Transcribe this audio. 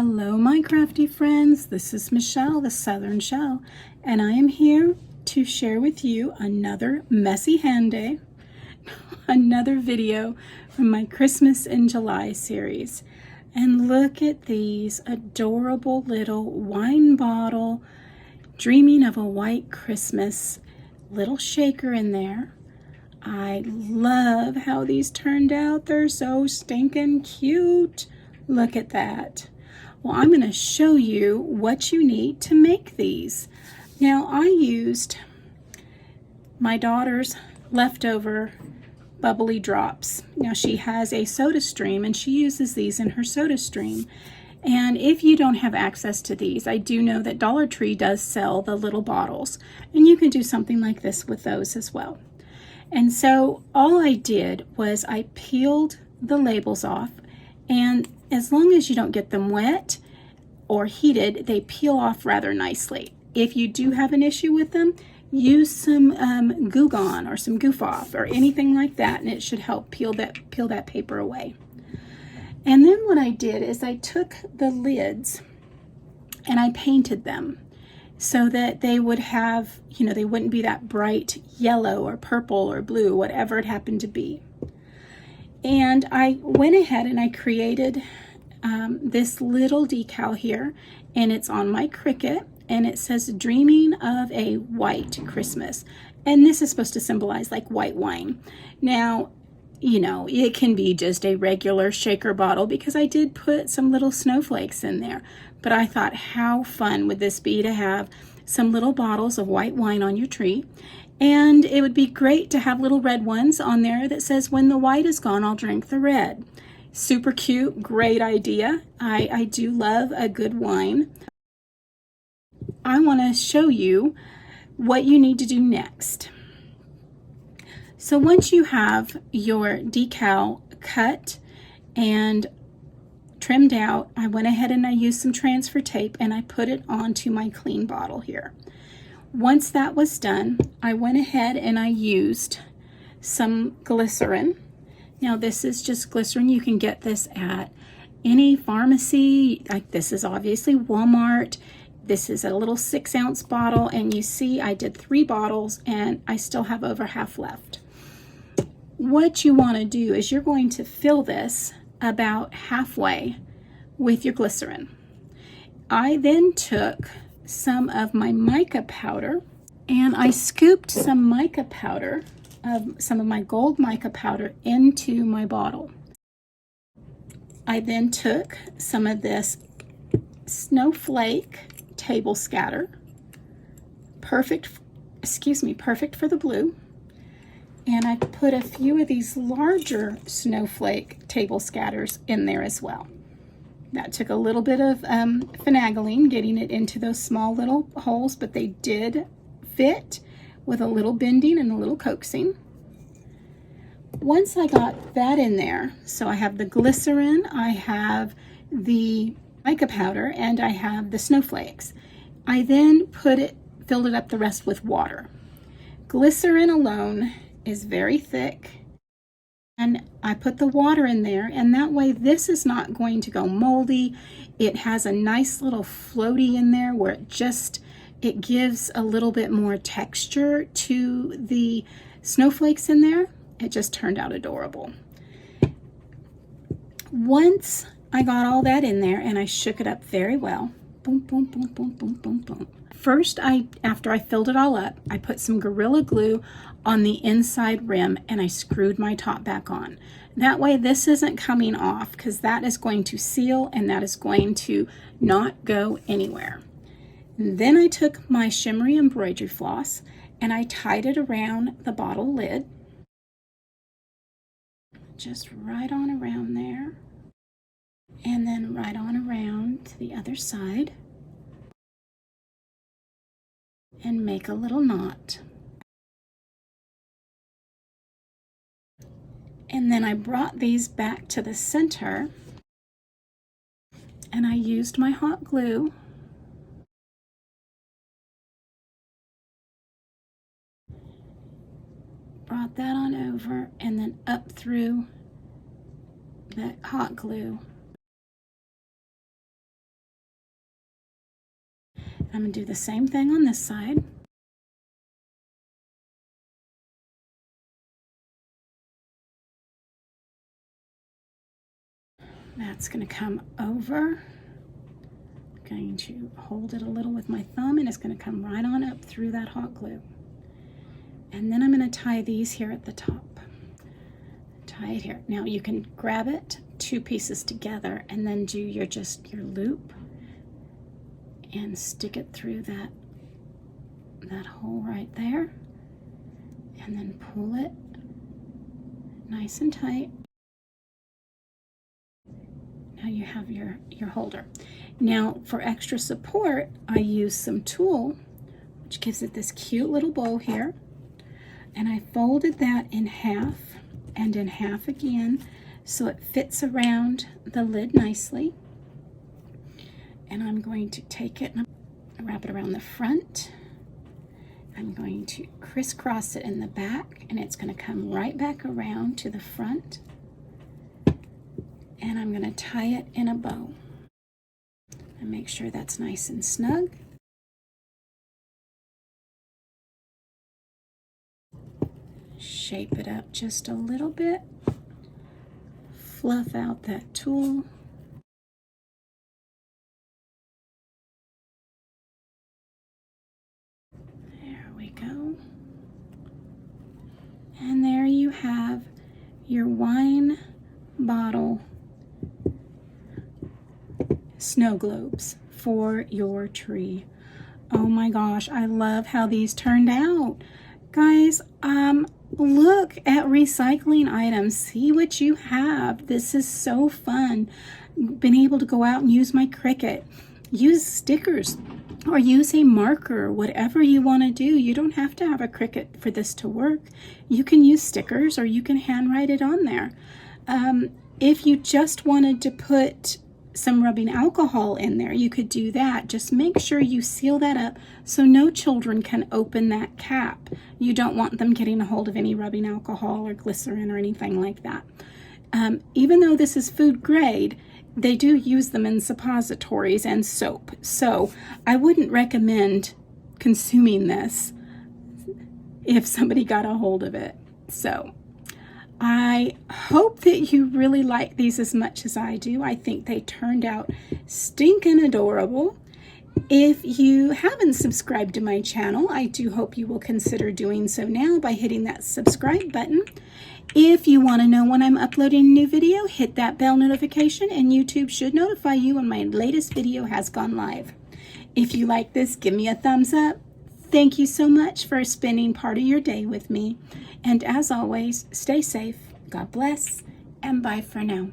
Hello, my crafty friends. This is Michelle, the Southern Shell, and I am here to share with you another messy hand day, another video from my Christmas in July series. And look at these adorable little wine bottle, dreaming of a white Christmas, little shaker in there. I love how these turned out. They're so stinking cute. Look at that. Well, I'm going to show you what you need to make these. Now, I used my daughter's leftover bubbly drops. Now, she has a soda stream and she uses these in her soda stream. And if you don't have access to these, I do know that Dollar Tree does sell the little bottles, and you can do something like this with those as well. And so all I did was I peeled the labels off, and as long as you don't get them wet or heated, they peel off rather nicely. If you do have an issue with them, use some Goo Gone or some Goof Off or anything like that, and it should help peel that paper away. And then what I did is I took the lids and I painted them so that they would have, they wouldn't be that bright yellow or purple or blue, whatever it happened to be. And I went ahead and I created this little decal here, and it's on my Cricut, and it says dreaming of a white Christmas. And this is supposed to symbolize like white wine. Now, it can be just a regular shaker bottle because I did put some little snowflakes in there. But I thought, how fun would this be to have some little bottles of white wine on your tree? And it would be great to have little red ones on there that says, when the white is gone, I'll drink the red. Super cute, great idea. I do love a good wine. I want to show you what you need to do next. So once you have your decal cut and trimmed out, I went ahead and I used some transfer tape and I put it onto my clean bottle here. Once that was done, I went ahead and I used some glycerin. Now this is just glycerin. You can get this at any pharmacy. Like this is obviously Walmart. This is a little 6-ounce bottle, and you see I did 3 bottles and I still have over half left. What you want to do is you're going to fill this about halfway with your glycerin. I then took some of my mica powder and I scooped some mica powder, some of my gold mica powder, into my bottle. I then took some of this snowflake table scatter, perfect for the blue, and I put a few of these larger snowflake table scatters in there as well. That took a little bit of finagling getting it into those small little holes, but they did fit with a little bending and a little coaxing. Once I got that in there, so I have the glycerin, I have the mica powder, and I have the snowflakes. I then filled it up the rest with water. Glycerin alone is very thick, and I put the water in there, and that way this is not going to go moldy. It has a nice little floaty in there where it gives a little bit more texture to the snowflakes in there. It just turned out adorable. Once I got all that in there and I shook it up very well, boom, boom, boom, boom, boom, boom, boom. First, after I filled it all up, I put some Gorilla Glue on the inside rim and I screwed my top back on. That way this isn't coming off, because that is going to seal and that is going to not go anywhere. And then I took my shimmery embroidery floss and I tied it around the bottle lid. Just right on around there. And then right on around to the other side. And make a little knot. And then I brought these back to the center and I used my hot glue brought that on over and then up through that hot glue I'm going to do the same thing on this side. That's going to come over. I'm going to hold it a little with my thumb, and it's going to come right on up through that hot glue. And then I'm going to tie these here at the top. Tie it here. Now you can grab it, 2 pieces together, and then do your loop and stick it through that hole right there, and then pull it nice and tight. Now you have your holder. Now for extra support, I use some tulle, which gives it this cute little bow here, and I folded that in half and in half again so it fits around the lid nicely. And I'm going to take it and wrap it around the front. I'm going to crisscross it in the back, and it's going to come right back around to the front. And I'm going to tie it in a bow and make sure that's nice and snug. Shape it up just a little bit. Fluff out that tulle. There we go. And there you have your wine bottle snow globes for your tree. Oh my gosh, I love how these turned out. Guys, look at recycling items. See what you have. This is so fun. Been able to go out and use my Cricut. Use stickers or use a marker, whatever you want to do. You don't have to have a Cricut for this to work. You can use stickers or you can handwrite it on there. If you just wanted to put some rubbing alcohol in there, you could do that. Just make sure you seal that up so no children can open that cap. You don't want them getting a hold of any rubbing alcohol or glycerin or anything like that. Even though this is food grade, they do use them in suppositories and soap. So I wouldn't recommend consuming this if somebody got a hold of it. So I hope that you really like these as much as I do. I think they turned out stinking adorable. If you haven't subscribed to my channel, I do hope you will consider doing so now by hitting that subscribe button. If you want to know when I'm uploading a new video, hit that bell notification and YouTube should notify you when my latest video has gone live. If you like this, give me a thumbs up. Thank you so much for spending part of your day with me. And as always, stay safe, God bless, and bye for now.